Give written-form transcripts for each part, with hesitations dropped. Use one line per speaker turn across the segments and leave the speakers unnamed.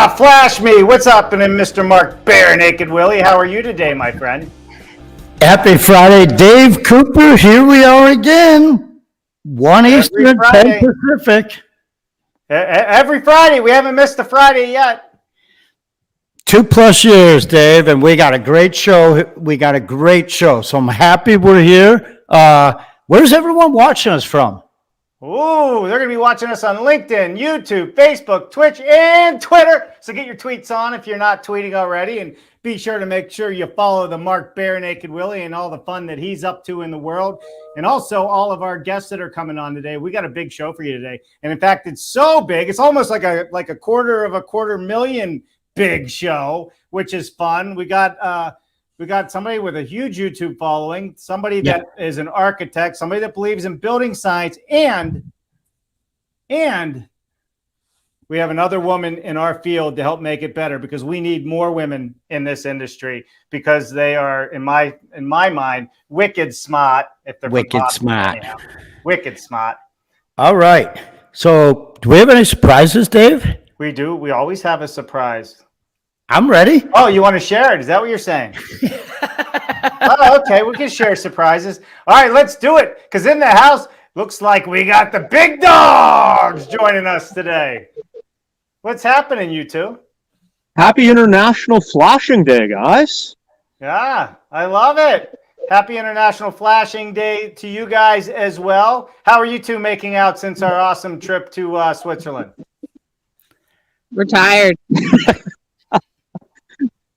Flash me. What's up, and Mr. Mark Bare Naked Willie? How are you today, my friend?
Happy Friday, Dave Cooper. Here we are again. 1 Eastern, 10 Pacific.
Every Friday. We haven't missed a Friday yet.
2+ years, Dave, and we got a great show. So I'm happy we're here. Where's everyone watching us from?
Ooh, they're going to be watching us on LinkedIn, YouTube, Facebook, Twitch, and Twitter. So get your tweets on if you're not tweeting already. And be sure to make sure you follow the Mark Bare Naked Willie and all the fun that he's up to in the world. And also all of our guests that are coming on today. We got a big show for you today. And in fact, it's so big, it's almost like a quarter of a $250,000 big show, which is fun. We got somebody with a huge YouTube following, somebody that is an architect, somebody that believes in building science, and we have another woman in our field to help make it better, because we need more women in this industry, because they are, in my mind, wicked smart. If they're
wicked smart.
Anyhow. Wicked smart.
All right. So do we have any surprises, Dave?
We do. We always have a surprise.
I'm ready.
Oh, you want to share it? Is that what you're saying? Oh, okay. We can share surprises. All right, let's do it. Because in the house, looks like we got the big dogs joining us today. What's happening, you two?
Happy International Flashing Day, guys.
Yeah, I love it. Happy International Flashing Day to you guys as well. How are you two making out since our awesome trip to Switzerland?
We're tired.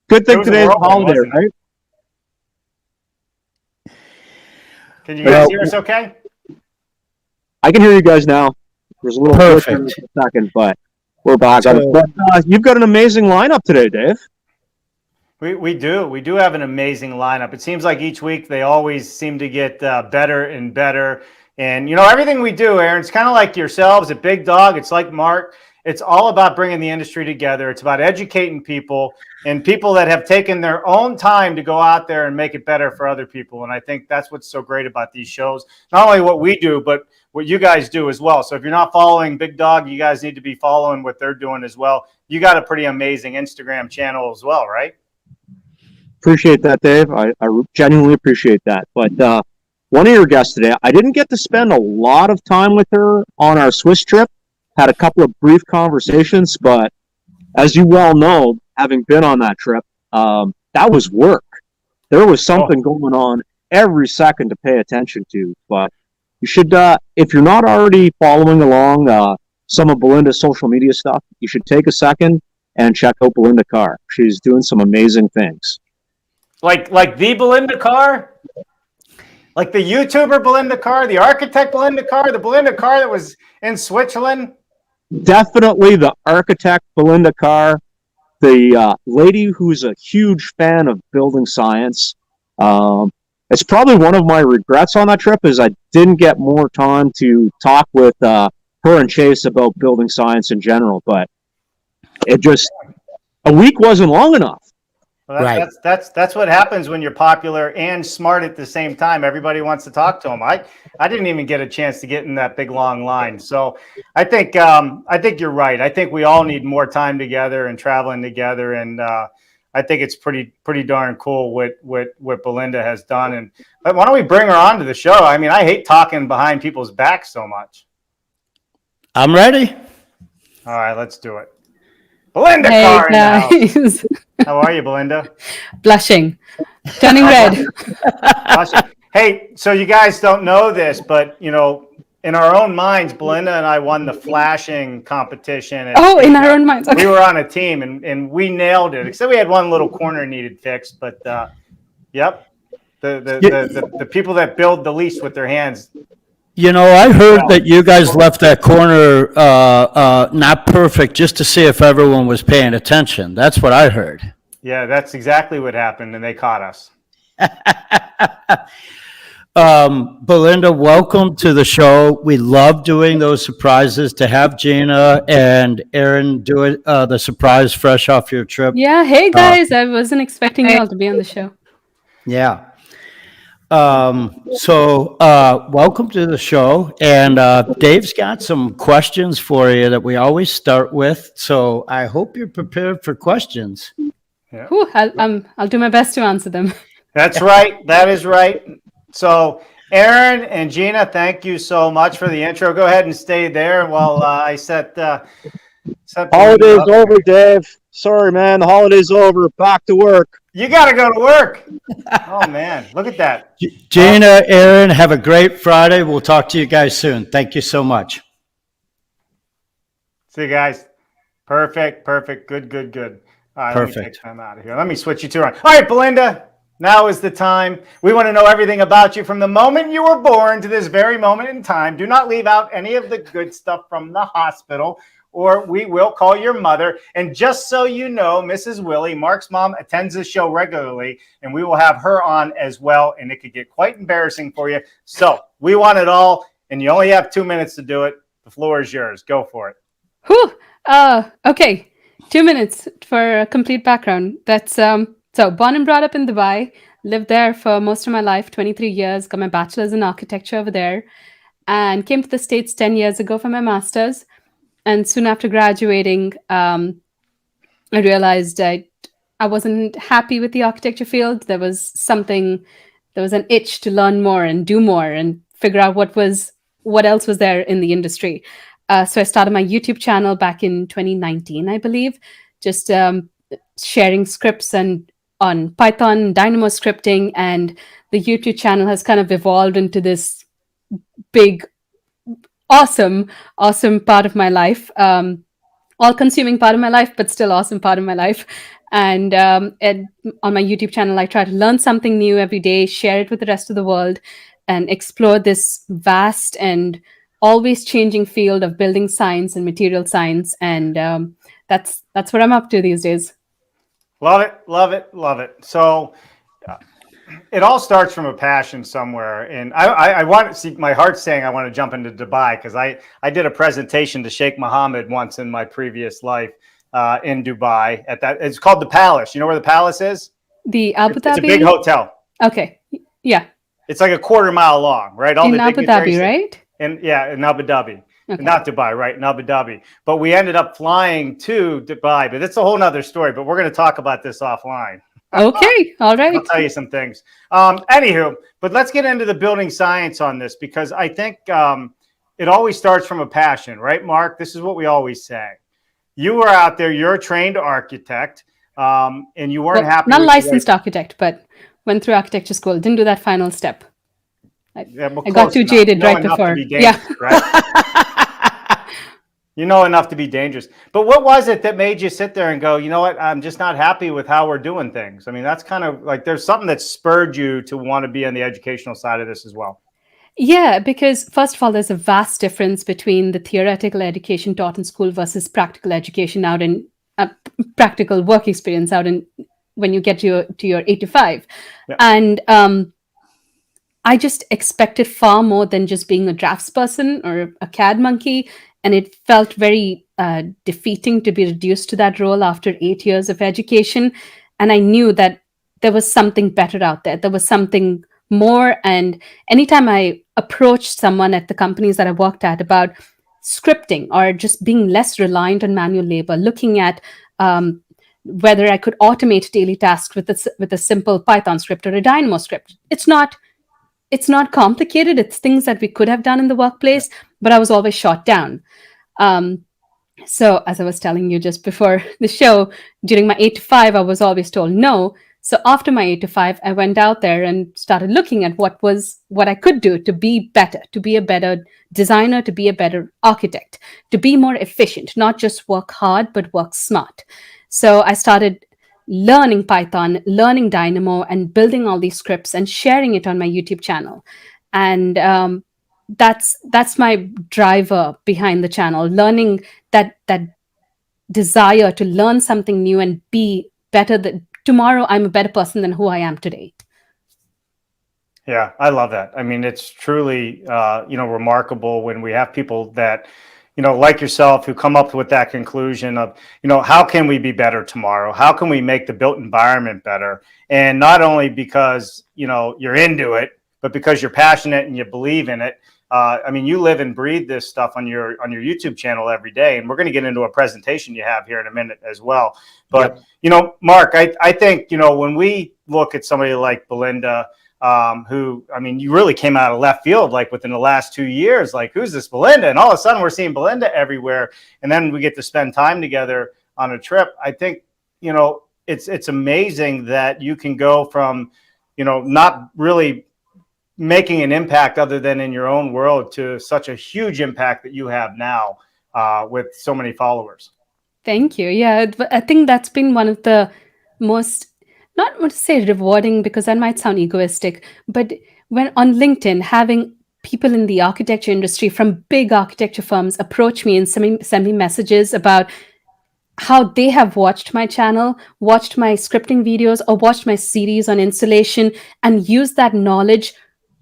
Good thing today's a holiday, right?
Can you guys hear us okay?
I can hear you guys now. There's a little
perfect
for a second, but we're back. But you've got an amazing lineup today, Dave.
We do. We do have an amazing lineup. It seems like each week they always seem to get better and better. And, you know, everything we do, Aaron, it's kind of like yourselves at Big Dog. It's like Mark. It's all about bringing the industry together. It's about educating people and people that have taken their own time to go out there and make it better for other people. And I think that's what's so great about these shows. Not only what we do, but what you guys do as well. So if you're not following Big Dog, you guys need to be following what they're doing as well. You got a pretty amazing Instagram channel as well, right?
Appreciate that, Dave. I genuinely appreciate that. But one of your guests today, I didn't get to spend a lot of time with her on our Swiss trip. Had a couple of brief conversations, but as you well know, having been on that trip, that was work. There was something going on every second to pay attention to. But you should, if you're not already following along some of Belinda's social media stuff, you should take a second and check out Belinda Carr. She's doing some amazing things.
Like the Belinda Carr? Like the YouTuber Belinda Carr, the architect Belinda Carr, the Belinda Carr that was in Switzerland?
Definitely the architect Belinda Carr, the lady who's a huge fan of building science. It's probably one of my regrets on that trip is I didn't get more time to talk with her and Chase about building science in general, but a week wasn't long enough.
Well, that's what happens when you're popular and smart at the same time. Everybody wants to talk to them. I didn't even get a chance to get in that big long line. So I think you're right. I think we all need more time together and traveling together. And I think it's pretty darn cool what Belinda has done. And why don't we bring her on to the show? I mean, I hate talking behind people's backs so much.
I'm ready.
All right, let's do it. Belinda Carr in the house. How are you, Belinda?
Blushing. Turning red.
Hey, so you guys don't know this, but, you know, in our own minds, Belinda and I won the flashing competition.
In our own minds. Okay.
We were on a team, and we nailed it, except we had one little corner needed fixed. But, yep, the people that build the least with their hands.
You know, I heard that you guys left that corner not perfect just to see if everyone was paying attention. That's what I heard.
Yeah, that's exactly what happened, and they caught us.
Belinda, welcome to the show. We love doing those surprises. To have Gina and Aaron do it, the surprise fresh off your trip.
Yeah, hey guys, I wasn't expecting y'all to be on the show.
Yeah. Welcome to the show. And Dave's got some questions for you that we always start with. So I hope you're prepared for questions.
Yeah.
Whew, I'll do my best to answer them.
That's right. That is right. So, Aaron and Gina, thank you so much for the intro. Go ahead and stay there while I set Belinda
Holiday's
up.
over, Dave. Sorry, man. The holiday's over. Back to work.
You got to go to work. Oh man, look at that.
Gina, Aaron, have a great Friday. We'll talk to you guys soon. Thank you so much.
See you guys. Perfect. Good. All right,
Perfect.
Let me take time out of here. Let me switch you to on. All right, Belinda. Now is the time. We want to know everything about you from the moment you were born to this very moment in time. Do not leave out any of the good stuff from the hospital, or we will call your mother. And just so you know, Mrs. Willie, Mark's mom, attends the show regularly, and we will have her on as well, and it could get quite embarrassing for you. So we want it all, and you only have 2 minutes to do it. The floor is yours. Go for it.
Whew. Okay. 2 minutes for a complete background. That's so born and brought up in Dubai, lived there for most of my life, 23 years, got my bachelor's in architecture over there, and came to the States 10 years ago for my master's. And soon after graduating, I realized I wasn't happy with the architecture field. There was an itch to learn more and do more and figure out what else was there in the industry. So I started my YouTube channel back in 2019, I believe, just sharing scripts and on Python, Dynamo scripting, and the YouTube channel has kind of evolved into this big, awesome part of my life, all-consuming part of my life, but still awesome part of my life. And on my YouTube channel, I try to learn something new every day, share it with the rest of the world, and explore this vast and always changing field of building science and material science. And that's what I'm up to these days.
Love it. So it all starts from a passion somewhere. And I want to see, my heart's saying I want to jump into Dubai because I did a presentation to Sheikh Mohammed once in my previous life in Dubai at that. It's called the Palace. You know where the Palace is?
The Abu Dhabi.
It's a big hotel.
Okay. Yeah.
It's like a quarter mile long, right?
In Abu Dhabi, right?
In Abu Dhabi.
Okay.
Not Dubai, right? In Abu Dhabi. But we ended up flying to Dubai. But it's a whole nother story. But we're going to talk about this offline.
Okay. All right.
I'll tell you some things. Anywho, but let's get into the building science on this because I think it always starts from a passion, right, Mark? This is what we always say. You were out there, you're a trained architect, and you weren't happy.
Not licensed architect, but went through architecture school. Didn't do that final step. I got too jaded right before. Yeah.
Right? You know enough to be dangerous. But what was it that made you sit there and go, you know what, I'm just not happy with how we're doing things? I mean, that's kind of like there's something that spurred you to want to be on the educational side of this as well.
Yeah, because first of all, there's a vast difference between the theoretical education taught in school versus practical education out in practical work experience out in when you get to your 8 to 5.
Yeah.
And I just expected far more than just being a draftsperson or a CAD monkey. And it felt very defeating to be reduced to that role after 8 years of education. And I knew that there was something better out there. There was something more. And anytime I approached someone at the companies that I worked at about scripting or just being less reliant on manual labor, looking at whether I could automate daily tasks with a simple Python script or a Dynamo script. It's not complicated. It's things that we could have done in the workplace, but I was always shot down. So as I was telling you just before the show, during my 8 to 5, I was always told no. So after my 8 to 5, I went out there and started looking at what I could do to be better, to be a better designer, to be a better architect, to be more efficient, not just work hard, but work smart. So I started learning Python, learning Dynamo, and building all these scripts and sharing it on my YouTube channel. And that's my driver behind the channel, learning that desire to learn something new and be better. Tomorrow, I'm a better person than who I am today.
Yeah, I love that. I mean, it's truly, remarkable when we have people that like yourself, who come up with that conclusion of, how can we be better tomorrow? How can we make the built environment better? And not only because, you're into it, but because you're passionate and you believe in it. You live and breathe this stuff on your YouTube channel every day, and we're going to get into a presentation you have here in a minute as well. But Mark, I think when we look at somebody like Belinda, who, you really came out of left field, like within the last 2 years, like, who's this Belinda? And all of a sudden we're seeing Belinda everywhere. And then we get to spend time together on a trip. I think, it's amazing that you can go from, not really making an impact other than in your own world to such a huge impact that you have now with so many followers.
Thank you. Yeah, I think that's been one of the most, not want to say rewarding because that might sound egoistic, but when on LinkedIn, having people in the architecture industry from big architecture firms approach me and send me messages about how they have watched my channel, watched my scripting videos, or watched my series on installation and use that knowledge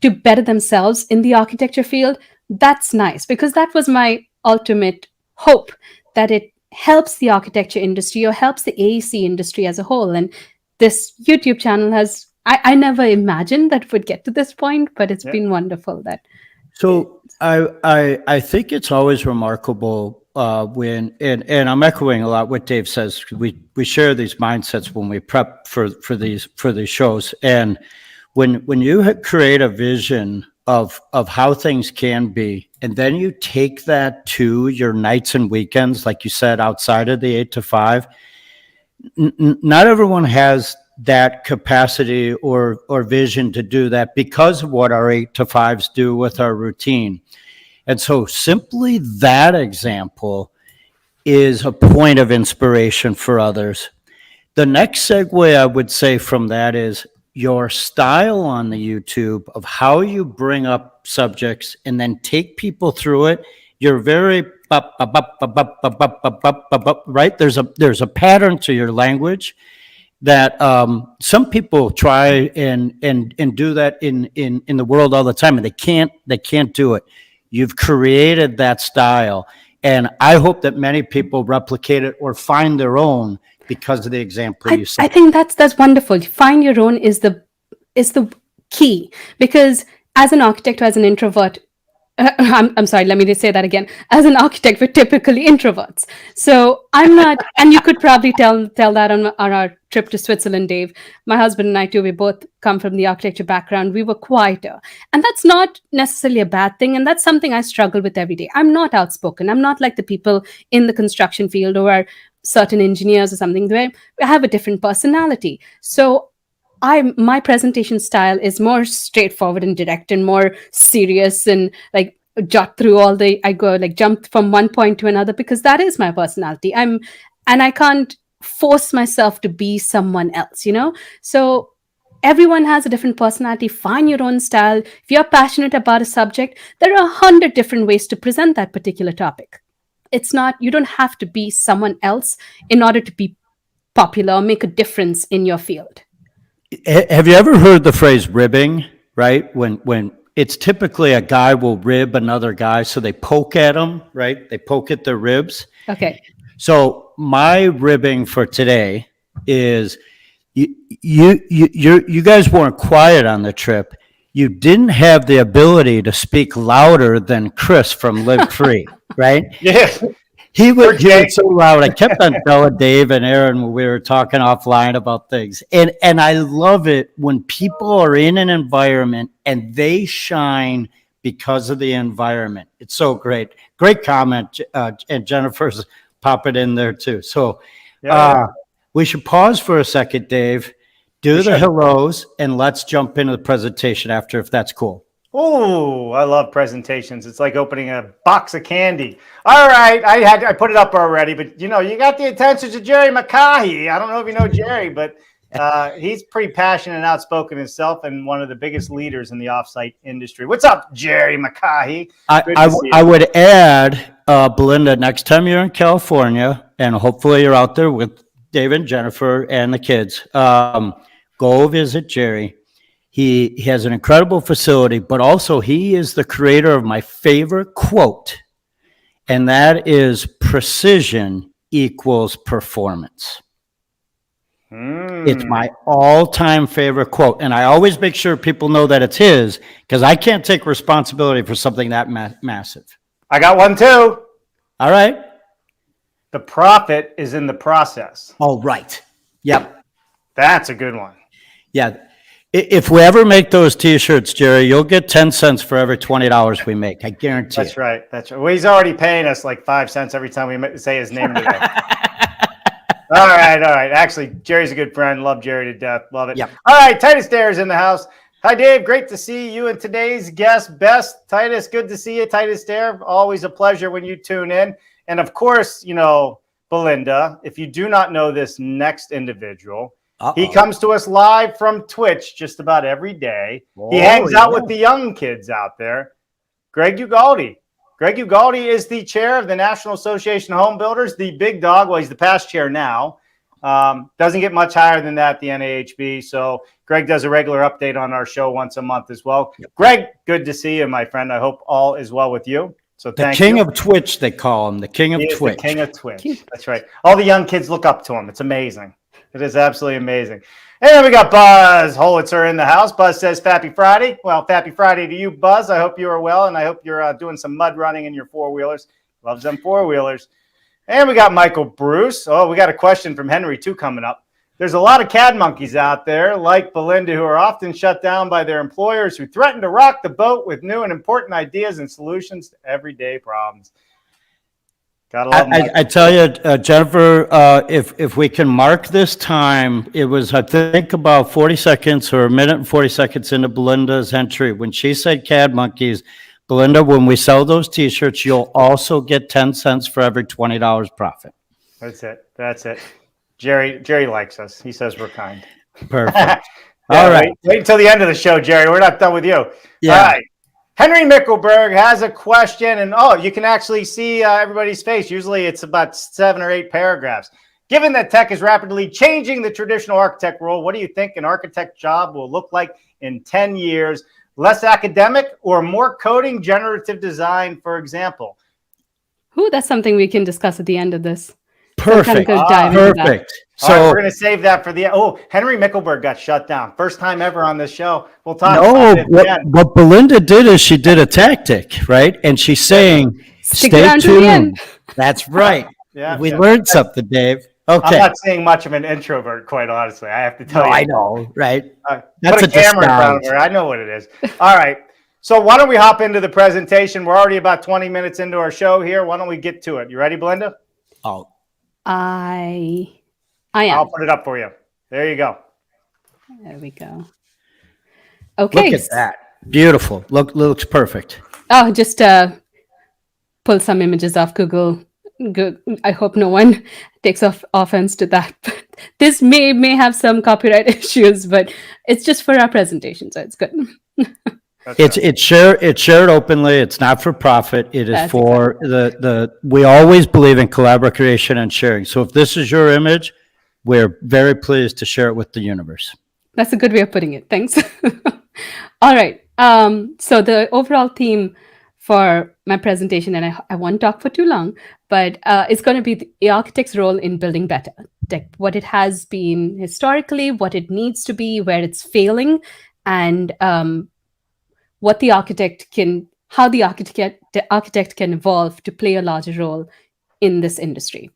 to better themselves in the architecture field. That's nice, because that was my ultimate hope, that it helps the architecture industry or helps the AEC industry as a whole. And this YouTube channel has, I never imagined that it would get to this point, but it's been wonderful.
So I think it's always remarkable when, and I'm echoing a lot what Dave says. We share these mindsets when we prep for these shows, and when you create a vision of how things can be, and then you take that to your nights and weekends, like you said, outside of the 8 to 5. Not everyone has that capacity or vision to do that because of what our 8 to 5s do with our routine. And so simply that example is a point of inspiration for others. The next segue I would say from that is your style on the YouTube of how you bring up subjects and then take people through it. You're very right. There's a pattern to your language that some people try and do that in the world all the time, and they can't do it. You've created that style, and I hope that many people replicate it or find their own because of the example you set.
I think that's wonderful. Find your own is the key, because as an architect or as an introvert, I'm sorry, let me just say that again. As an architect, we're typically introverts. So I'm not, and you could probably tell that on our trip to Switzerland, Dave. My husband and I too, we both come from the architecture background. We were quieter. And that's not necessarily a bad thing. And that's something I struggle with every day. I'm not outspoken. I'm not like the people in the construction field or certain engineers or something where I have a different personality. So my presentation style is more straightforward and direct and more serious, and like jump from one point to another, because that is my personality. And I can't force myself to be someone else, So everyone has a different personality. Find your own style. If you're passionate about a subject, there are 100 different ways to present that particular topic. You don't have to be someone else in order to be popular or make a difference in your field.
Have you ever heard the phrase ribbing, right? When it's typically a guy will rib another guy, so they poke at him, right? They poke at their ribs.
Okay.
So my ribbing for today is you guys weren't quiet on the trip. You didn't have the ability to speak louder than Chris from Live Free, right?
Yeah.
He was so loud. I kept on telling Dave and Aaron when we were talking offline about things. And I love it when people are in an environment and they shine because of the environment. It's so great. Great comment. And Jennifer's popping in there too. So we should pause for a second, Dave. Do the hellos, and let's jump into the presentation after, if that's cool.
Oh, I love presentations. It's like opening a box of candy. All right, I put it up already, but you got the attention to Jerry McCahey. I don't know if you know Jerry, but he's pretty passionate and outspoken himself, and one of the biggest leaders in the offsite industry. What's up, Jerry McCahey?
I would add, Belinda, next time you're in California, and hopefully you're out there with Dave and Jennifer and the kids, go visit Jerry. He has an incredible facility, but also he is the creator of my favorite quote. and that is precision equals performance. It's my all-time favorite quote, and I always make sure people know that it's his, because I can't take responsibility for something that massive.
I got one too.
All right.
The profit is in the process.
Oh, right. Yep.
That's a good one.
Yeah. If we ever make those T-shirts, Jerry, you'll get 10 cents for every $20 we make. I guarantee
That's
it.
right. That's right. Well, he's already paying us like 5 cents every time we say his name today. All right. Actually, Jerry's a good friend. Love Jerry to death. Love it.
Yep.
All right. Titus Dare's in the house. Hi, Dave. Great to see you and today's guest, Best. Titus, good to see you. Titus Dare, always a pleasure when you tune in. And of course, Belinda, if you do not know this next individual, he comes to us live from Twitch just about every day. He hangs out with the young kids out there. Greg Ugaldi. Greg Ugaldi is the chair of the National Association of Home Builders, the big dog. Well, he's the past chair now. Doesn't get much higher than that, the NAHB. So Greg does a regular update on our show once a month as well. Yep. Greg, good to see you, my friend. I hope all is well with you. So thank you.
The king of Twitch, they call him. The king of Twitch.
The king of Twitch. That's right. All the young kids look up to him. It's amazing. It is absolutely amazing. And then we got Buzz Holitzer in the house. Buzz says, Fappy Friday. Well, Fappy Friday to you, Buzz. I hope you are well, and I hope you're doing some mud running in your four-wheelers. Loves them four-wheelers. And we got Michael Bruce. Oh, we got a question from Henry, too, coming up. There's a lot of CAD monkeys out there, like Belinda, who are often shut down by their employers who threaten to rock the boat with new and important ideas and solutions to everyday problems. Gotta love
I tell you, Jennifer, if we can mark this time, it was, I think, about 40 seconds or a minute and 40 seconds into Belinda's entry. When she said CAD monkeys, Belinda, when we sell those T-shirts, you'll also get 10 cents for every $20 profit.
That's it. Jerry likes us. He says we're kind.
Perfect. All right.
Wait until the end of the show, Jerry. We're not done with you.
Yeah.
All right. Henry Mickelberg has a question, and you can actually see everybody's face. Usually it's about 7 or 8 paragraphs. Given that tech is rapidly changing the traditional architect role, what do you think an architect job will look like in 10 years? Less academic or more coding, generative design, for example?
That's something we can discuss at the end of this.
Perfect.
Perfect. So all right, we're going to save that for the Henry Mickelberg got shut down. First time ever on this show. We'll talk about it again.
What Belinda did is she did a tactic, right? And she's saying, stay tuned. That's right. We learned something, Dave. Okay.
I'm not seeing much of an introvert, quite honestly. I have to tell you.
I know, right?
That's put a camera in front of her. I know what it is. All right. So why don't we hop into the presentation? We're already about 20 minutes into our show here. Why don't we get to it? You ready, Belinda?
Oh.
I am.
I'll put it up for you. There you go.
There we go. Okay.
Look at that. Beautiful. Looks perfect.
Oh, just pull some images off Google. I hope no one takes offense to that. This may have some copyright issues, but it's just for our presentation, so it's good.
It's shared openly. It's not for profit. It is for we always believe in collaboration and sharing. So if this is your image, we're very pleased to share it with the universe.
That's a good way of putting it. Thanks. All right. So the overall theme for my presentation, and I won't talk for too long, but it's going to be the architect's role in building better. What it has been historically, what it needs to be, where it's failing, and what the architect can, how the architect can evolve to play a larger role in this industry.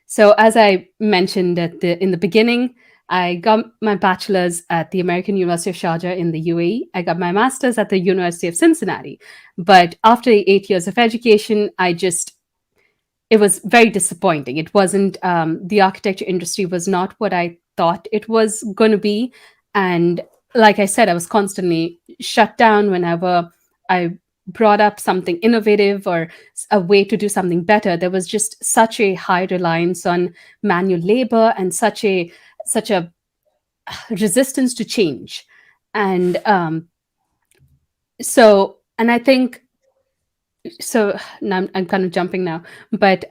So as I mentioned in the beginning, I got my bachelor's at the American University of Sharjah in the UAE. I got my master's at the University of Cincinnati. But after 8 years of education, it was very disappointing. It wasn't, the architecture industry was not what I thought it was going to be. And like I said, I was constantly shut down whenever I brought up something innovative or a way to do something better. There was just such a high reliance on manual labor and such a resistance to change. And I think, so now I'm kind of jumping now, but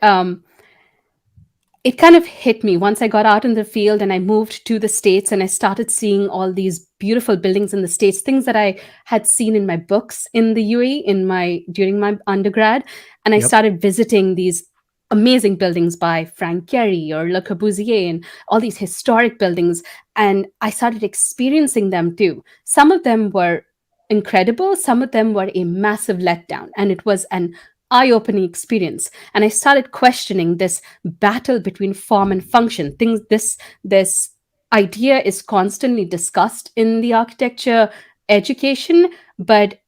it kind of hit me once I got out in the field and I moved to the States and I started seeing all these beautiful buildings in the States, things that I had seen in my books in the UAE during my undergrad. And I
Yep.
started visiting these amazing buildings by Frank Gehry or Le Corbusier and all these historic buildings. And I started experiencing them too. Some of them were incredible, some of them were a massive letdown. And it was an eye opening experience. And I started questioning this battle between form and function. This idea is constantly discussed in the architecture education, but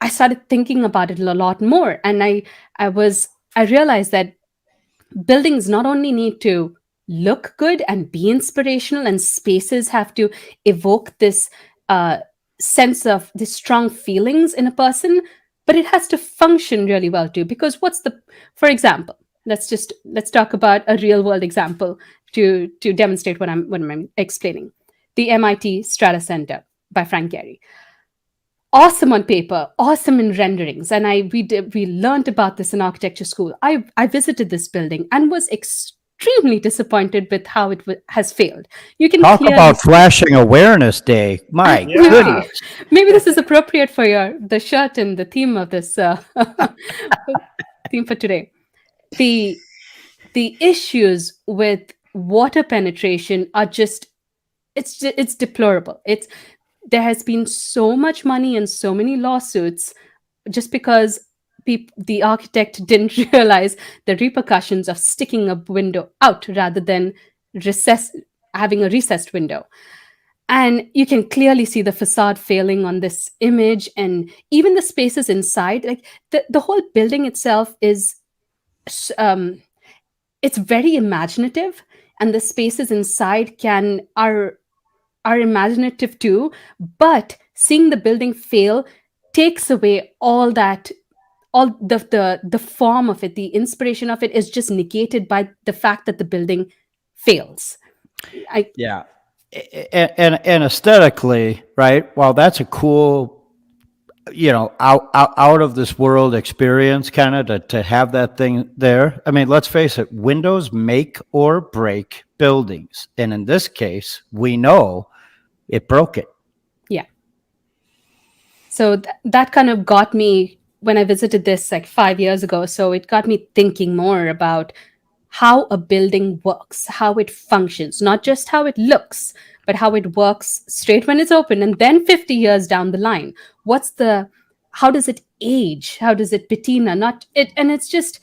I started thinking about it a lot more. And I realized that buildings not only need to look good and be inspirational, and spaces have to evoke this uh, sense of the strong feelings in a person, but it has to function really well too. Because for example, let's talk about a real world example to demonstrate what I'm explaining. The MIT Strata Center by Frank Gehry, awesome on paper, awesome in renderings. And we learned about this in architecture school. I visited this building and was extremely disappointed with how has failed. You can
Talk
clearly
about Flashing Awareness Day. My
Yeah.
goodness.
maybe this is appropriate for the shirt and the theme of this theme for today. The issues with water penetration are just it's deplorable. There has been so much money and so many lawsuits just because the architect didn't realize the repercussions of sticking a window out rather than recess having a recessed window. And you can clearly see the facade failing on this image, and even the spaces inside, like the whole building itself is um, it's very imaginative, and the spaces inside are imaginative too, but seeing the building fail takes away all the form of it. The inspiration of it is just negated by the fact that the building fails. I
Yeah. And aesthetically, right? While that's a cool, out of this world experience, kind of to have that thing there. I mean, let's face it, windows make or break buildings. And in this case, we know it broke it.
Yeah. So that kind of got me when I visited this like 5 years ago. So it got me thinking more about how a building works, how it functions, not just how it looks, but how it works straight when it's open. And then 50 years down the line, how does it age? How does it patina? Not it. And it's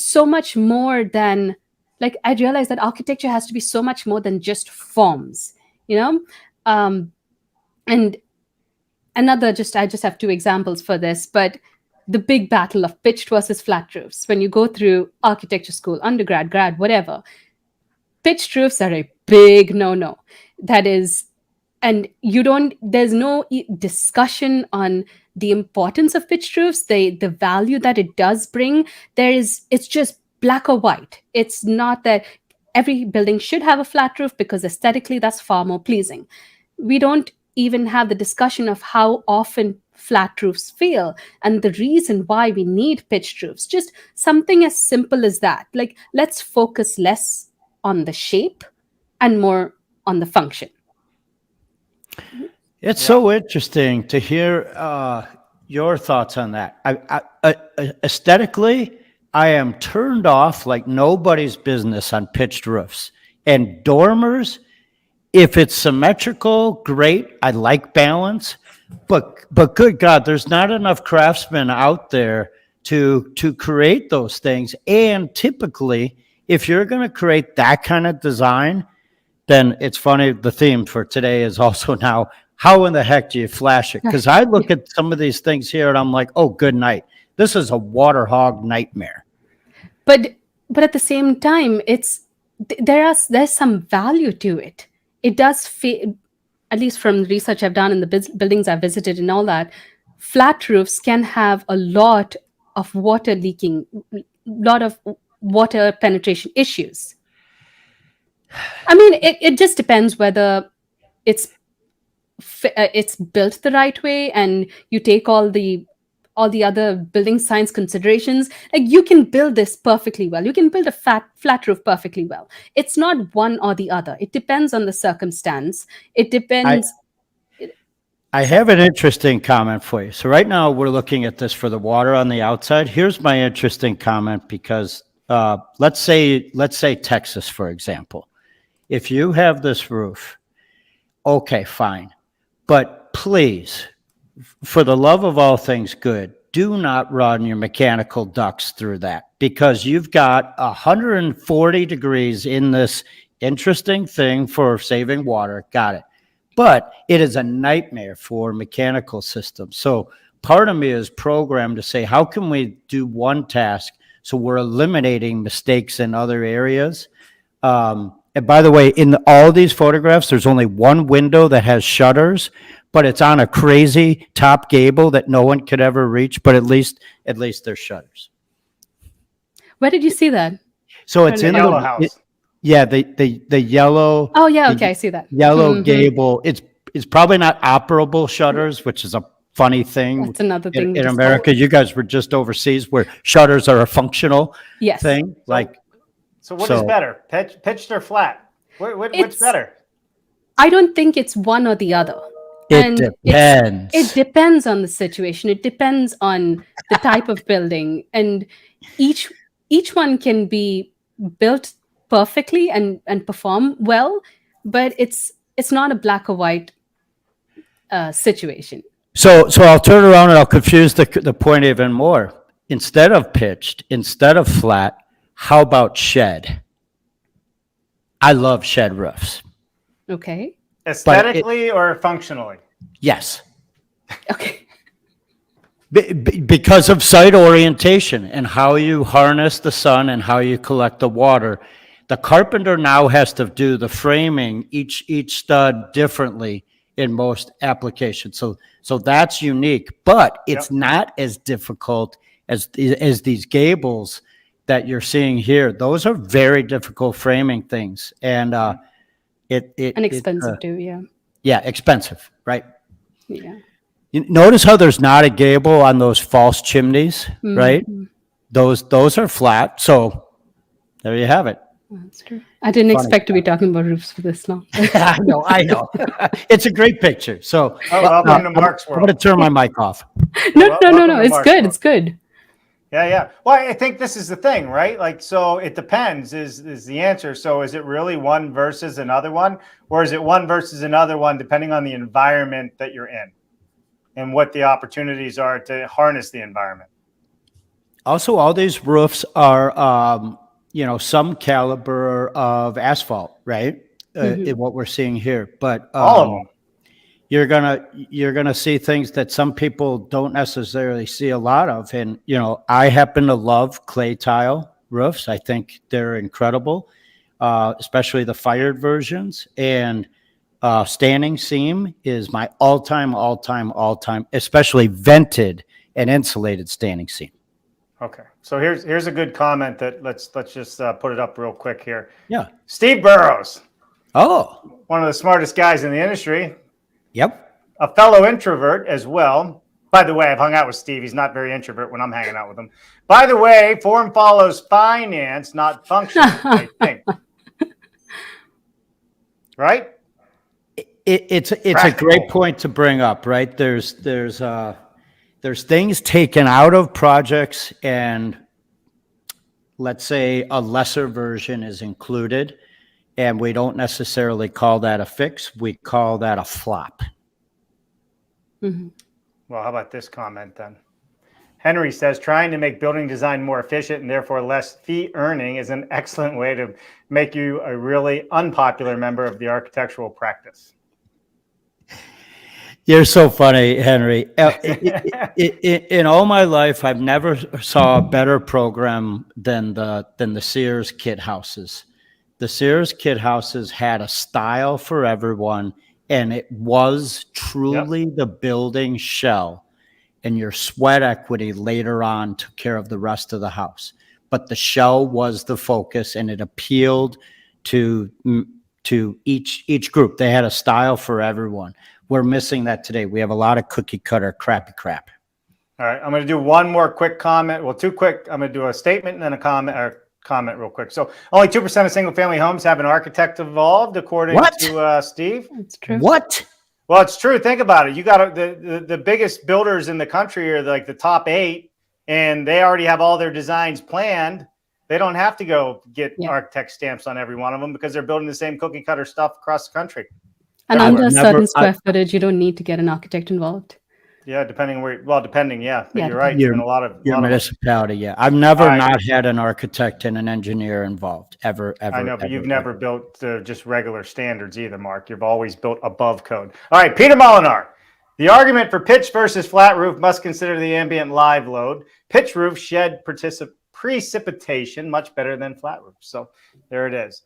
so much more than, like, I realized that architecture has to be so much more than just forms, you know? Um, and I just have two examples for this, but the big battle of pitched versus flat roofs. When you go through architecture school, undergrad, grad, whatever, pitched roofs are a big no. That is, and there's no discussion on the importance of pitched roofs, the value that it does bring. It's just black or white. It's not that every building should have a flat roof, because aesthetically that's far more pleasing. We don't even have the discussion of how often flat roofs fail and the reason why we need pitched roofs. Just something as simple as that. Like, let's focus less on the shape and more on the function.
It's
Yeah.
so interesting to hear your thoughts on that. Aesthetically, I am turned off like nobody's business on pitched roofs and dormers. If it's symmetrical, great. I like balance, but good God, there's not enough craftsmen out there to create those things. And typically, if you're going to create that kind of design, then it's funny. The theme for today is also now, how in the heck do you flash it? Because I look at some of these things here and I'm like, oh, good night. This is a water hog nightmare.
But at the same time, there's some value to it. It does feel, at least from the research I've done in the buildings I've visited and all that, flat roofs can have a lot of water leaking, lot of water penetration issues. I mean, it just depends whether it's it's built the right way, and you take all the other building science considerations. Like, you can build this perfectly well, you can build a flat roof perfectly well. It's not one or the other. It depends on the circumstance. It
I
depends.
I have an interesting comment for you. So right now we're looking at this for the water on the outside. Here's my interesting comment because let's say Texas, for example. If you have this roof, okay, fine. But please, for the love of all things good, do not run your mechanical ducts through that because you've got 140 degrees in this interesting thing for saving water. Got it. But it is a nightmare for mechanical systems. So part of me is programmed to say, how can we do one task so we're eliminating mistakes in other areas? And by the way, in all these photographs, there's only one window that has shutters, but it's on a crazy top gable that no one could ever reach. But at least there's shutters.
Where did you see that?
So it's in
Yellow house.
yeah, the yellow.
Oh yeah, okay, I see that.
Yellow
Mhm.
gable. It's probably not operable shutters, which is a funny thing.
That's another thing.
In
just-
America. You guys were just overseas where shutters are a functional
Yes.
thing. Like,
So what is
So-
better, pitched or flat? What's
It's-
better?
I don't think it's one or the other.
it
And
depends.
It depends on the situation. It depends on the type of building, and each one can be built perfectly and perform well, but it's not a black or white situation.
So I'll turn around and I'll confuse the point even more. Instead of pitched, instead of flat, how about shed? I love shed roofs.
Okay.
Aesthetically or functionally?
Yes.
Okay.
Because of site orientation and how you harness the sun and how you collect the water, the carpenter now has to do the framing, each stud differently in most applications. So that's unique, but it's not as difficult as these gables that you're seeing here. Those are very difficult framing things, and
And expensive too, yeah.
Yeah, expensive, right?
Yeah.
You notice how there's not a gable on those false chimneys, right? Those are flat. So there you have it.
That's true. I didn't expect to be talking about roofs for this long.
I know. It's a great picture. So
Welcome to Mark's
I'm going
world.
to turn my mic off.
No.
welcome to
It's
Mark's
good.
world.
It's good.
Yeah. Well, I think this is the thing, right? Like, so it depends is the answer. So is it really one versus another one? Or is it one versus another one, depending on the environment that you're in and what the opportunities are to harness the environment?
Also, all these roofs are, some caliber of asphalt, right? In what we're seeing here. But
All of them.
you're gonna see things that some people don't necessarily see a lot of. And I happen to love clay tile roofs. I think they're incredible, especially the fired versions. And standing seam is my all-time, especially vented and insulated standing seam.
Okay. So here's a good comment that let's just put it up real quick here.
Yeah.
Steve Burrows,
Oh.
one of the smartest guys in the industry,
Yep.
a fellow introvert as well. By the way, I've hung out with Steve. He's not very introvert when I'm hanging out with him. By the way, form follows finance, not function, I think. Right?
It's a great point to bring up, right? There's things taken out of projects, and let's say a lesser version is included, and we don't necessarily call that a fix. We call that a flop.
Mhm.
Well, how about this comment then? Henry says, trying to make building design more efficient and therefore less fee earning is an excellent way to make you a really unpopular member of the architectural practice.
You're so funny, Henry. In all my life, I've never saw a better program than the Sears kit houses. The Sears kit houses had a style for everyone, and it was truly the building shell, and your sweat equity later on took care of the rest of the house. But the shell was the focus, and it appealed to each group. They had a style for everyone. We're missing that today. We have a lot of cookie cutter crappy crap.
All right, I'm going to do one more quick comment. Well, two quick. I'm going to do a statement and then a comment real quick. So only 2% of single family homes have an architect involved, according
What?
to Steve.
That's true.
What?
Well, it's true. Think about it. You got the biggest builders in the country are like the top 8, and they already have all their designs planned. They don't have to go get architect stamps on every one of them because they're building the same cookie cutter stuff across the country.
And
Everywhere.
under a certain square footage, you don't need to get an architect involved.
Yeah, depending where. Well, depending. Yeah, but
Yeah,
you're right.
Your,
In a lot of
municipality, yeah. I've never
All right.
not had an architect and an engineer involved ever.
I know, but
ever,
you've never built just regular standards either, Mark. You've always built above code. All right, Peter Molinar. The argument for pitch versus flat roof must consider the ambient live load. Pitch roofs shed precipitation much better than flat roofs. So there it is.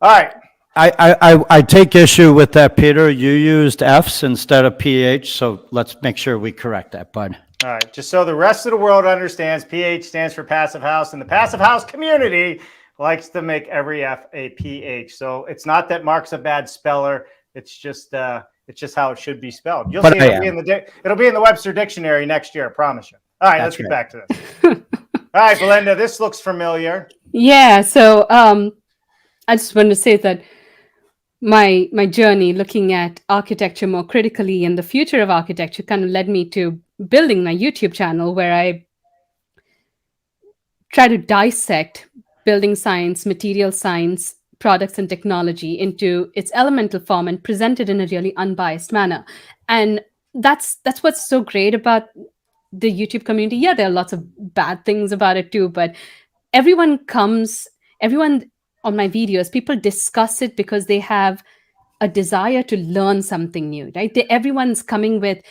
All right.
I take issue with that, Peter. You used Fs instead of pH, so let's make sure we correct that, bud.
All right. Just so the rest of the world understands, pH stands for passive house, and the passive house community likes to make every F a PH. So it's not that Mark's a bad speller. It's just how it should be spelled. You'll see it'll be in the Webster Dictionary next year. I promise you. All right. Let's get back to this. All right, Belinda. This looks familiar.
Yeah. So I just want to say that my journey looking at architecture more critically and the future of architecture kind of led me to building my YouTube channel, where I try to dissect building science, material science, products and technology into its elemental form and present it in a really unbiased manner. And that's what's so great about the YouTube community. Yeah, there are lots of bad things about it too, but everyone on my videos, people discuss it because they have a desire to learn something new, right? Everyone's coming with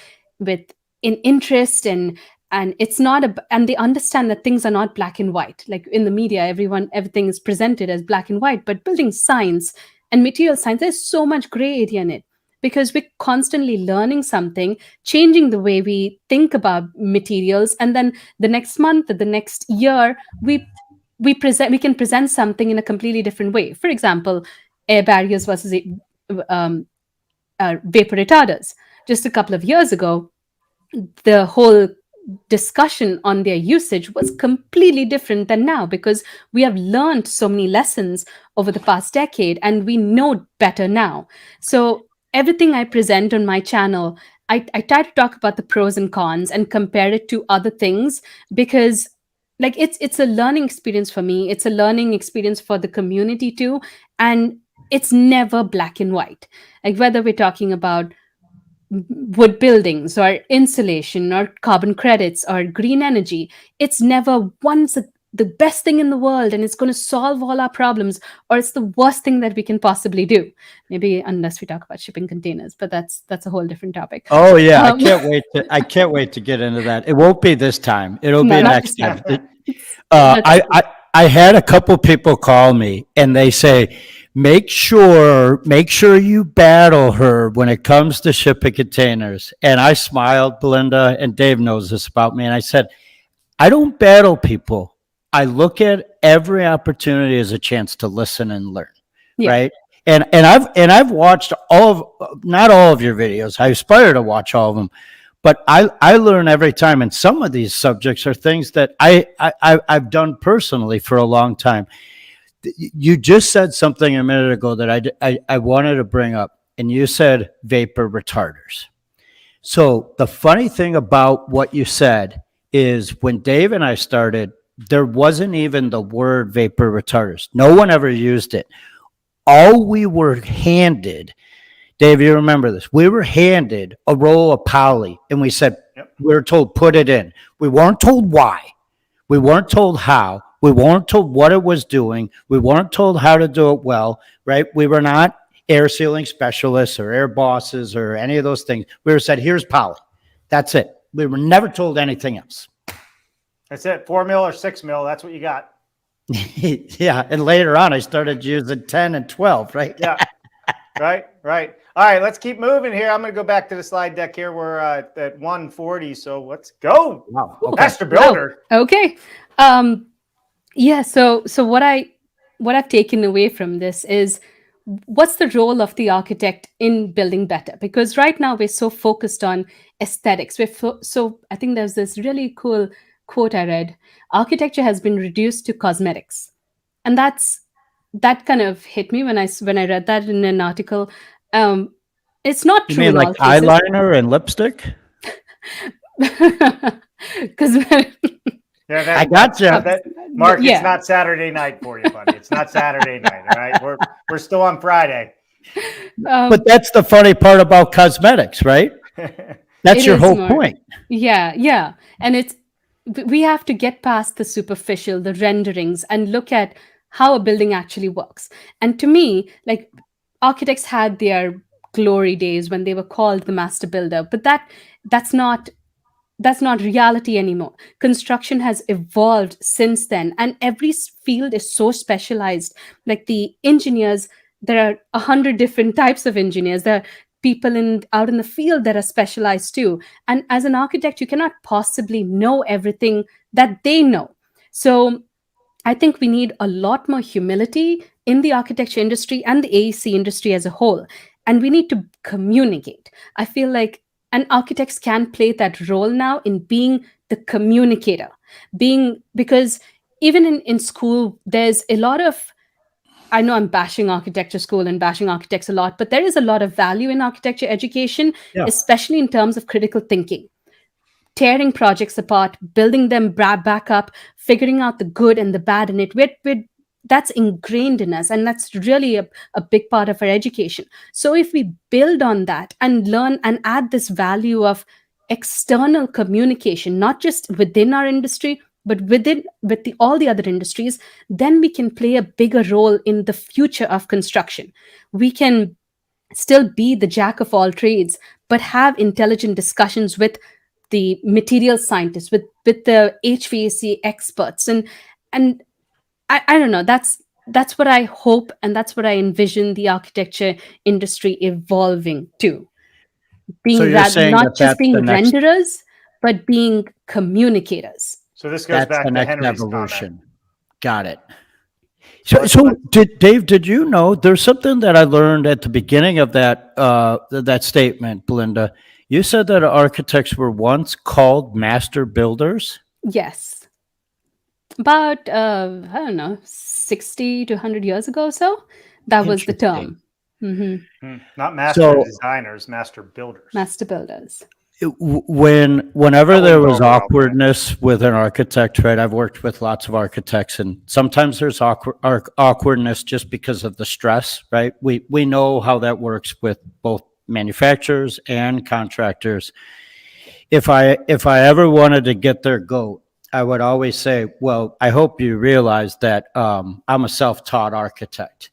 an interest, and it's not and they understand that things are not black and white. Like in the media, everything is presented as black and white, but building science and material science, there's so much gray area in it, because we're constantly learning something, changing the way we think about materials, and then the next month or the next year, we can present something in a completely different way. For example, air barriers versus vapor retarders. Just a couple of years ago, the whole discussion on their usage was completely different than now, because we have learned so many lessons over the past decade and we know better now. So everything I present on my channel, I try to talk about the pros and cons and compare it to other things, because like it's a learning experience for me. It's a learning experience for the community too. And it's never black and white. Like whether we're talking about wood buildings or insulation or carbon credits or green energy, it's never once the best thing in the world and it's going to solve all our problems, or it's the worst thing that we can possibly do. Maybe unless we talk about shipping containers, but that's a whole different topic.
Oh yeah, I can't wait to get into that. It won't be this time. It'll be next time. I had a couple people call me and they say, make sure you battle her when it comes to shipping containers. And I smiled, Belinda, and Dave knows this about me. And I said, I don't battle people. I look at every opportunity as a chance to listen and learn. Yeah. Right. And I've watched not all of your videos. I aspire to watch all of them, but I learn every time. And some of these subjects are things that I've done personally for a long time. You just said something a minute ago that I wanted to bring up, and you said vapor retarders. So the funny thing about what you said is when Dave and I started, there wasn't even the word vapor retarders. No one ever used it. All we were handed, Dave, you remember this, we were handed a roll of poly and we said, yep. We were told, put it in. We weren't told why. We weren't told how. We weren't told what it was doing. We weren't told how to do it well, right? We were not air sealing specialists or air bosses or any of those things. We were said, here's poly. That's it. We were never told anything else.
That's it. 4 mil or 6 mil. That's what you got.
Yeah. And later on, I started using 10 and 12, right?
Yeah. Right. All right. Let's keep moving here. I'm going to go back to the slide deck here. We're at 140. So let's go.
Wow. Okay.
Master Builder.
Wow. Okay. Yeah. So what I've taken away from this is, what's the role of the architect in building better? Because right now we're so focused on aesthetics. So I think there's this really cool quote I read: architecture has been reduced to cosmetics. And that kind of hit me when I read that in an article. It's not
You
true
mean
in
like
all cases.
eyeliner and lipstick?
Because
Yeah,
I gotcha.
Mark, it's
yeah.
not Saturday night for you, buddy. It's not Saturday night. All right, we're still on Friday.
But that's the funny part about cosmetics, right? That's
It
your
is
whole
more.
point.
Yeah, yeah. And we have to get past the superficial, the renderings, and look at how a building actually works. And to me, like, architects had their glory days when they were called the master builder, but that's not reality anymore. Construction has evolved since then, and every field is so specialized. Like the engineers, there are 100 different types of engineers. There are people out in the field that are specialized too. And as an architect, you cannot possibly know everything that they know. So I think we need a lot more humility in the architecture industry and the AEC industry as a whole. And we need to communicate. I feel like and architects can play that role now in being the communicator, because even in school, there's a lot of, I know I'm bashing architecture school and bashing architects a lot, but there is a lot of value in architecture education,
Yeah.
especially in terms of critical thinking, tearing projects apart, building them back up, figuring out the good and the bad in it. That's ingrained in us, and that's really a big part of our education. So if we build on that and learn and add this value of external communication, not just within our industry, but all the other industries, then we can play a bigger role in the future of construction. We can still be the jack of all trades, but have intelligent discussions with the material scientists, with the HVAC experts, and I don't know. That's what I hope, and that's what I envision the architecture industry evolving to,
So
being
you're
that
saying
not
that
just
that's
being
the next
renderers, but being communicators.
So this goes
that's the
back to
next
Henry's comment.
evolution. Got it.
So
So Did you know there's something that I learned at the beginning of that statement, Belinda? You said that architects were once called master builders.
Yes, about I don't know, 60 to 100 years ago or so, that was the
Interesting.
term. Hmm.
Not master
So
designers, master builders.
Master builders.
Whenever
That
there
wouldn't
was
go over well, man.
awkwardness with an architect, right? I've worked with lots of architects, and sometimes there's awkwardness just because of the stress, right? We know how that works with both manufacturers and contractors. If I ever wanted to get their goat, I would always say, well, I hope you realize that I'm a self-taught architect.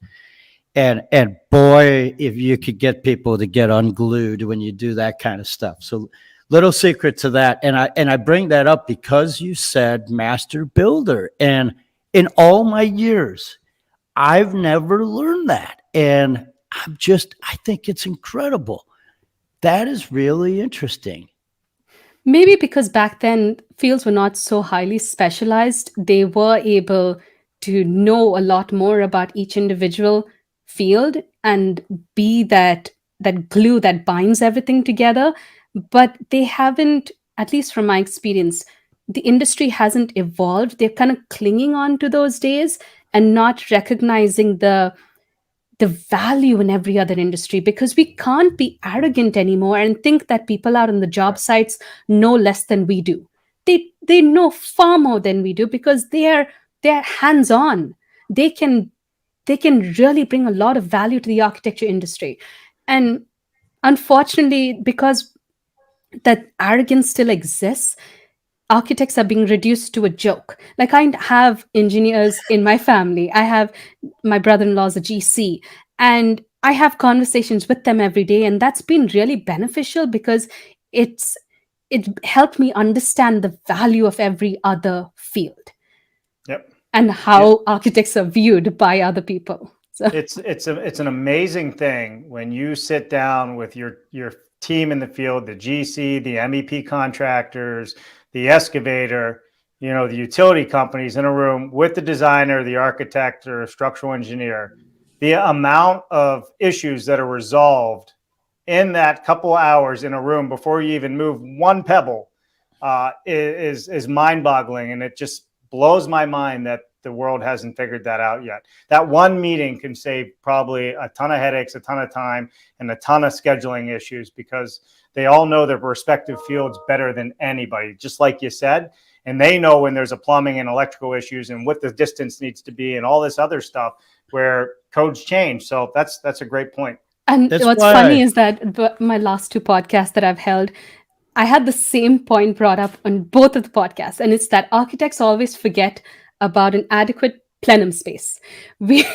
And boy, if you could get people to get unglued when you do that kind of stuff. So little secret to that. And I bring that up because you said master builder. And in all my years, I've never learned that. And I think it's incredible. That is really interesting.
Maybe because back then fields were not so highly specialized, they were able to know a lot more about each individual field and be that glue that binds everything together. But they haven't, at least from my experience, the industry hasn't evolved. They're kind of clinging on to those days and not recognizing the value in every other industry, because we can't be arrogant anymore and think that people out on the job sites know less than we do. They know far more than we do, because they're hands on. They can really bring a lot of value to the architecture industry. And unfortunately, because that arrogance still exists, architects are being reduced to a joke. Like, I have engineers in my family. I have my brother-in-law's a GC, and I have conversations with them every day, and that's been really beneficial because it helped me understand the value of every other field
Yep.
and how architects are viewed by other people. So
It's an amazing thing when you sit down with your team in the field, the GC, the MEP contractors, the excavator, the utility companies in a room with the designer, the architect, or structural engineer. The amount of issues that are resolved in that couple hours in a room before you even move one pebble is mind-boggling, and it just blows my mind that the world hasn't figured that out yet. That one meeting can save probably a ton of headaches, a ton of time, and a ton of scheduling issues because they all know their respective fields better than anybody, just like you said. And they know when there's a plumbing and electrical issues and what the distance needs to be and all this other stuff where codes change. So that's a great point.
And
That's
what's
why
funny is that my last two podcasts that I've held, I had the same point brought up on both of the podcasts, and it's that architects always forget about an adequate plenum space. We,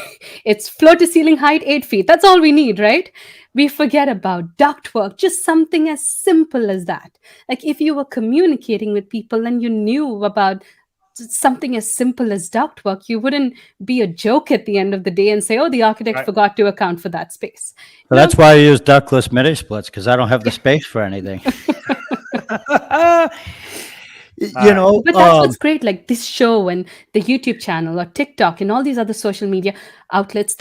it's floor to ceiling height 8 feet. That's all we need, right? We forget about ductwork, just something as simple as that. Like if you were communicating with people and you knew about something as simple as ductwork, you wouldn't be a joke at the end of the day and say, "Oh, the architect
Right.
forgot to account for that space."
So that's why I use ductless mini splits, because I don't have the space for anything. You know,
But that's what's great, like this show and the YouTube channel or TikTok and all these other social media outlets.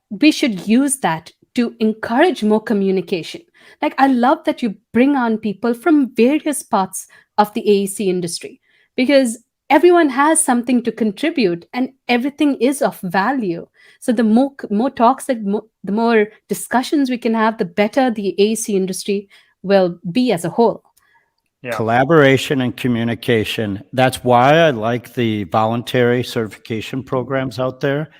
We should use that to encourage more communication. Like I love that you bring on people from various parts of the AEC industry because everyone has something to contribute and everything is of value. So the more talks the more discussions we can have, the better the AEC industry will be as a whole.
Yeah.
Collaboration and communication. That's why I like the voluntary certification programs out there,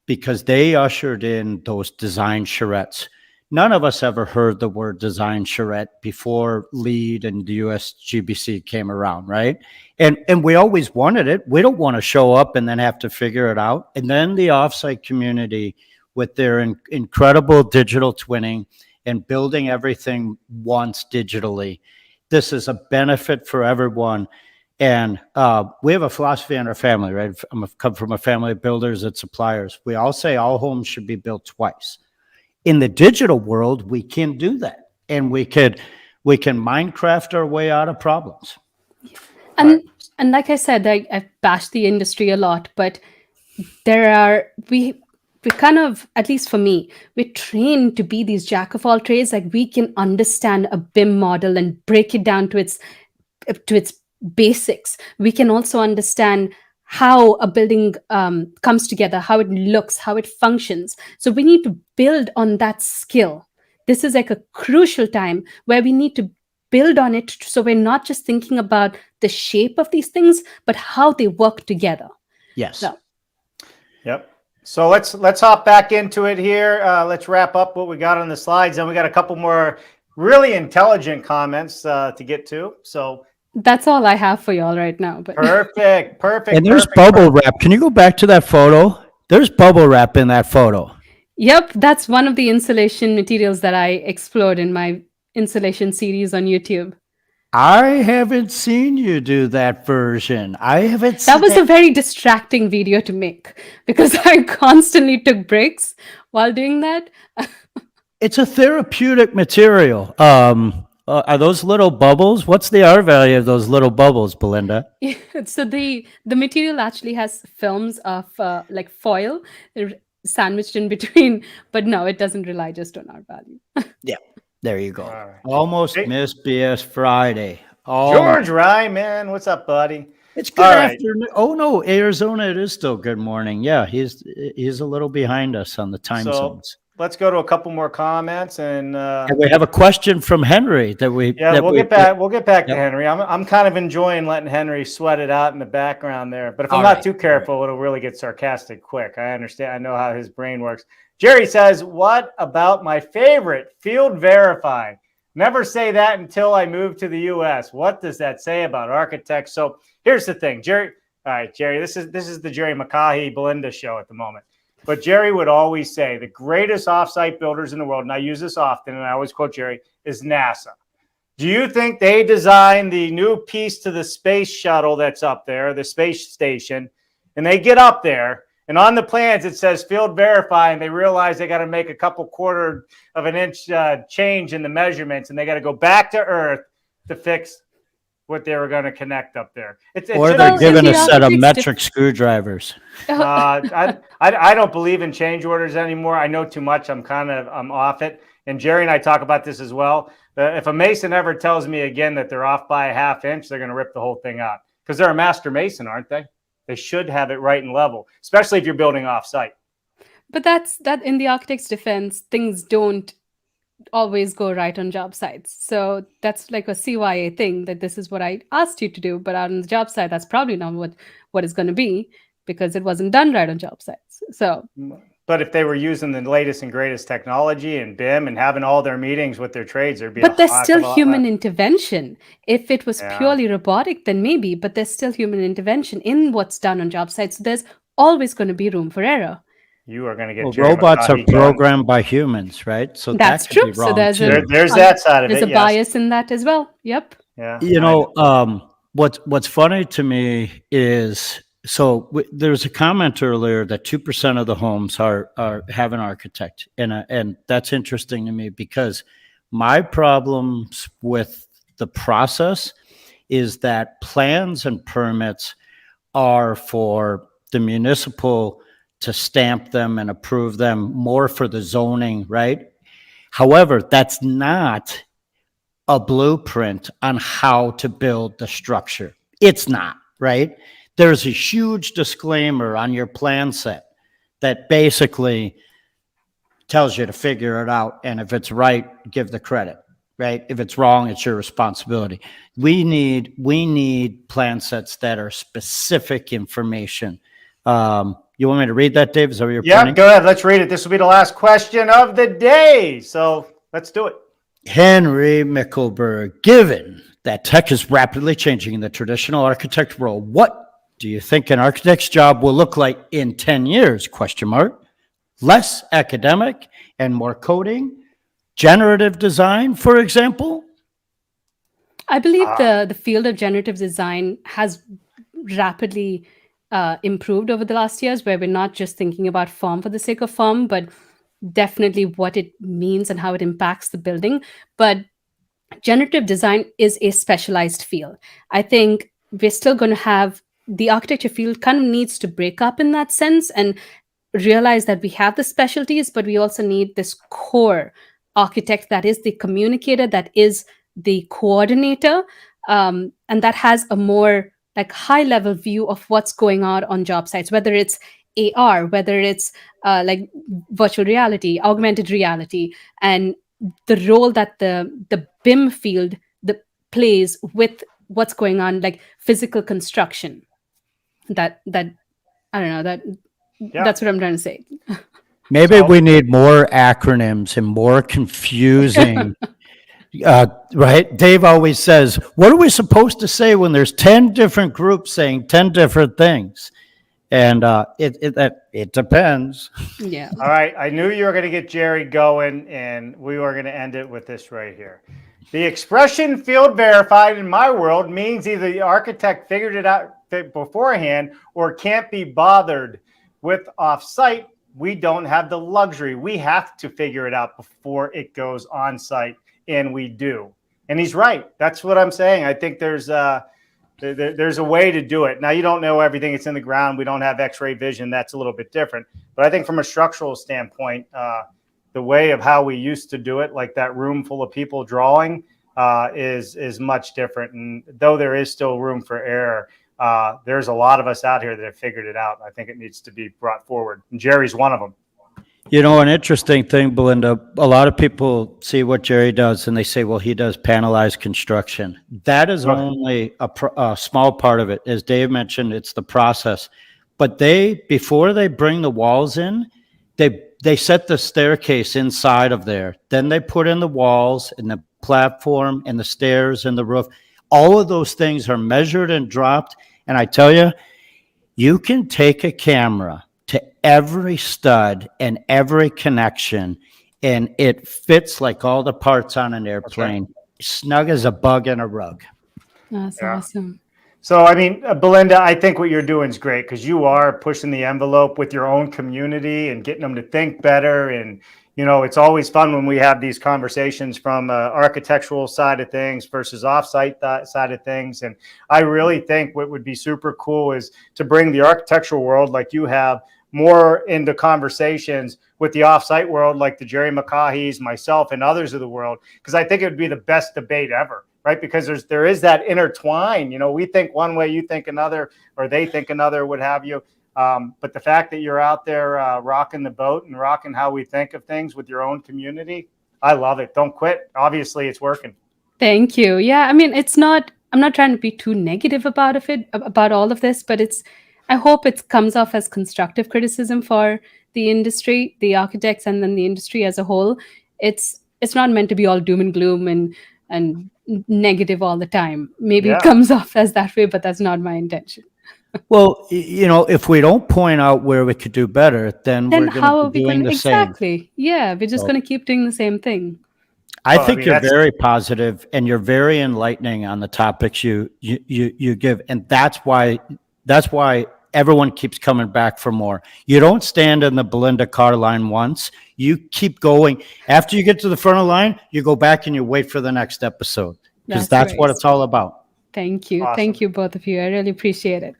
because they ushered in those design charrettes. None of us ever heard the word design charrette before LEED and the USGBC came around, right? And we always wanted it. We don't want to show up and then have to figure it out. And then the offsite community with their incredible digital twinning and building everything once digitally. This is a benefit for everyone. And we have a philosophy in our family, right? I come from a family of builders and suppliers. We all say all homes should be built twice. In the digital world, we can do that. And we can Minecraft our way out of problems.
And like I said, I've bashed the industry a lot, but we kind of, at least for me, we're trained to be these jack of all trades. Like we can understand a BIM model and break it down to its basics. We can also understand how a building comes together, how it looks, how it functions. So we need to build on that skill. This is like a crucial time where we need to build on it, so we're not just thinking about the shape of these things, but how they work together.
Yes.
So.
Yep. So let's hop back into it here. Let's wrap up what we got on the slides. And we got a couple more really intelligent comments to get to. So
that's all I have for y'all right now. But
perfect.
And there's bubble wrap. Can you go back to that photo? There's bubble wrap in that photo.
Yep, that's one of the insulation materials that I explored in my insulation series on YouTube.
I haven't seen you do that version. I haven't seen
that was a very distracting video to make because I constantly took breaks while doing that.
It's a therapeutic material. Are those little bubbles? What's the R value of those little bubbles, Belinda?
Yeah, so the material actually has films of like foil sandwiched in between, but no, it doesn't rely just on R value.
Yeah. There you go.
Right.
Almost missed BS Friday.
George Ryman, what's up, buddy?
It's good afternoon. Oh no, Arizona, it is still good morning. Yeah, he's a little behind us on the time zones.
Let's go to a couple more comments, and
we have a question from Henry that we.
Yeah, we'll get back to Henry. I'm kind of enjoying letting Henry sweat it out in the background there, but if I'm not too careful, it'll really get sarcastic quick. I understand. I know how his brain works. Jerry says, "What about my favorite, Field Verify? Never say that until I move to the U.S. What does that say about architects?" So here's the thing, Jerry. All right, Jerry, this is the Jerry McCaughey Belinda show at the moment. But Jerry would always say the greatest offsite builders in the world, and I use this often, and I always quote Jerry, is NASA. Do you think they designed the new piece to the space shuttle that's up there, the space station, and they get up there, and on the plans it says Field Verify, and they realize they got to make a couple quarter of an inch change in the measurements, and they got to go back to Earth to fix what they were going to connect up there.
Or they're given a set of metric screwdrivers.
I don't believe in change orders anymore. I know too much. I'm off it. And Jerry and I talk about this as well. If a mason ever tells me again that they're off by a half inch, they're going to rip the whole thing out because they're a master mason, aren't they? They should have it right and level, especially if you're building off-site.
But that's that in the architect's defense, things don't always go right on job sites. So that's like a CYA thing, that this is what I asked you to do, but out on the job site, that's probably not what it's going to be, because it wasn't done right on job sites. So,
But if they were using the latest and greatest technology and BIM and having all their meetings with their trades, there'd be
but there's
a heck
still
of a lot
human
less.
intervention. If it was
Yeah.
purely robotic, then maybe, but there's still human intervention in what's done on job sites. So there's always going to be room for error.
You are going to get
Well,
Jerry
robots are
McCarthy going.
programmed by humans, right? So
That's
that could
true.
be
So
wrong
there's
too.
There's that side of
there's
it.
a
Yes.
bias in that as well. Yep.
Yeah.
You
I
know, what's funny to me is, so there's a comment earlier that 2% of the homes are have an architect, and that's interesting to me, because my problems with the process is that plans and permits are for the municipal to stamp them and approve them, more for the zoning, right? However, that's not a blueprint on how to build the structure. It's not, right? There's a huge disclaimer on your plan set that basically tells you to figure it out. And if it's right, give the credit, right? If it's wrong, it's your responsibility. We need plan sets that are specific information. You want me to read that, Dave? Is that what you're
Yeah,
pointing?
go ahead. Let's read it. This will be the last question of the day. So let's do it.
Henry Mickelberg, given that tech is rapidly changing in the traditional architect role, what do you think an architect's job will look like in 10 years? Question mark. Less academic and more coding? Generative design, for example?
I believe the field of generative design has rapidly improved over the last years, where we're not just thinking about form for the sake of form, but definitely what it means and how it impacts the building. But generative design is a specialized field. I think we're still going to have the architecture field kind of needs to break up in that sense and realize that we have the specialties, but we also need this core architect that is the communicator, that is the coordinator, and that has a more like high level view of what's going on job sites, whether it's AR, whether it's like virtual reality, augmented reality, and the role that the BIM field plays with what's going on, like physical construction. That I don't know, that's what I'm trying to say.
Maybe
So-
we need more acronyms and more confusing. Right? Dave always says, what are we supposed to say when there's 10 different groups saying 10 different things? And it depends.
Yeah.
All right. I knew you were going to get Jerry going, and we were going to end it with this right here. The expression field verified in my world means either the architect figured it out beforehand or can't be bothered with off-site. We don't have the luxury. We have to figure it out before it goes on-site, and we do. And he's right. That's what I'm saying. I think there's a way to do it. Now, you don't know everything that's in the ground. We don't have X-ray vision. That's a little bit different. But I think from a structural standpoint, the way of how we used to do it, like that room full of people drawing, is much different. And though there is still room for error, there's a lot of us out here that have figured it out. I think it needs to be brought forward. And Jerry's one of them.
You know, an interesting thing, Belinda, a lot of people see what Jerry does and they say, well, he does panelized construction. That is only a small part of it. As Dave mentioned, it's the process. But before they bring the walls in, they set the staircase inside of there. Then they put in the walls and the platform and the stairs and the roof. All of those things are measured and dropped. And I tell you, you can take a camera to every stud and every connection, and it fits like all the parts on an airplane, snug as a bug in a rug.
That's
Yeah.
awesome.
So, I mean, Belinda, I think what you're doing is great because you are pushing the envelope with your own community and getting them to think better. And, you know, it's always fun when we have these conversations from architectural side of things versus offsite side of things. And I really think what would be super cool is to bring the architectural world like you have more into conversations with the offsite world, like the Jerry McCaughey's, myself, and others of the world, because I think it would be the best debate ever. right? Because there is that intertwine. You know, we think one way, you think another, or they think another, what have you. But the fact that you're out there rocking the boat and rocking how we think of things with your own community, I love it. Don't quit. Obviously, it's working.
Thank you. Yeah, I mean, I'm not trying to be too negative about all of this, but I hope it comes off as constructive criticism for the industry, the architects, and then the industry as a whole. It's not meant to be all doom and gloom and negative all the time. Maybe it
Yeah.
comes off as that way, but that's not my intention.
Well, you know, if we don't point out where we could do better, then
Then
we're going
how
to
are
be
we
doing
going to
the same.
exactly? Yeah, we're just
So-
going to keep doing the same thing.
I
Well, I
think
mean,
you're
that's-
very positive and you're very enlightening on the topics you give, and that's why everyone keeps coming back for more. You don't stand in the Belinda Carr line once. You keep going. After you get to the front of the line, you go back and you wait for the next episode, because that's
very
what it's all about.
Thank you.
Awesome.
Thank you, both of you. I really appreciate it.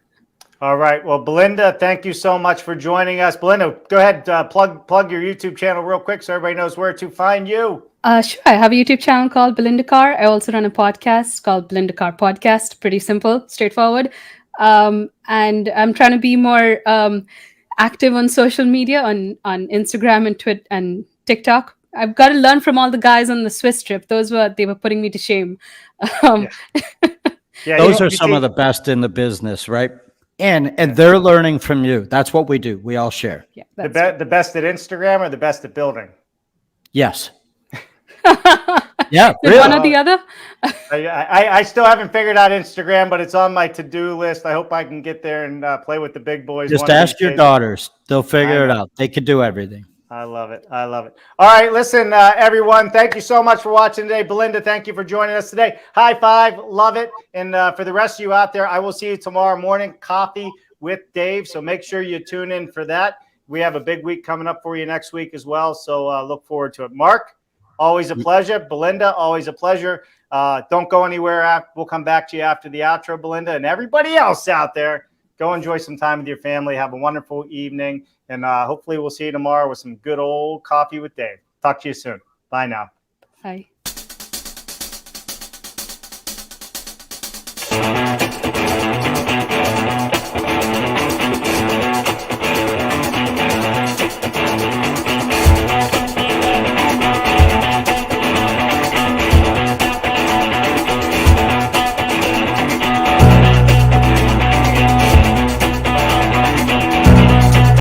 All right. Well, Belinda, thank you so much for joining us. Belinda, go ahead, plug your YouTube channel real quick so everybody knows where to find you.
Sure. I have a YouTube channel called Belinda Carr. I also run a podcast called Belinda Carr Podcast. Pretty simple, straightforward. And I'm trying to be more active on social media, on Instagram and Twitter and TikTok. I've got to learn from all the guys on the Swiss trip. They were putting me to shame.
Yeah,
Those are some of the best in the business, right? And they're learning from you. That's what we do. We all share.
Yeah,
the
that's
best at Instagram or the best at building.
Yes.
right.
Yeah.
Is
Really.
one or the other?
I still haven't figured out Instagram, but it's on my to-do list. I hope I can get there and play with the big boys.
Just
one of
ask
these
your
days.
daughters. They'll figure
I
it
know.
out. They could do everything.
I love it. I love it. All right, listen, everyone, thank you so much for watching today. Belinda, thank you for joining us today. High five. Love it. And for the rest of you out there, I will see you tomorrow morning, Coffee with Dave. So make sure you tune in for that. We have a big week coming up for you next week as well. So look forward to it. Mark, always a pleasure. Belinda, always a pleasure. Don't go anywhere. We'll come back to you after the outro, Belinda, and everybody else out there. Go enjoy some time with your family. Have a wonderful evening. And hopefully we'll see you tomorrow with some good old Coffee with Dave. Talk to you soon. Bye now.
Bye.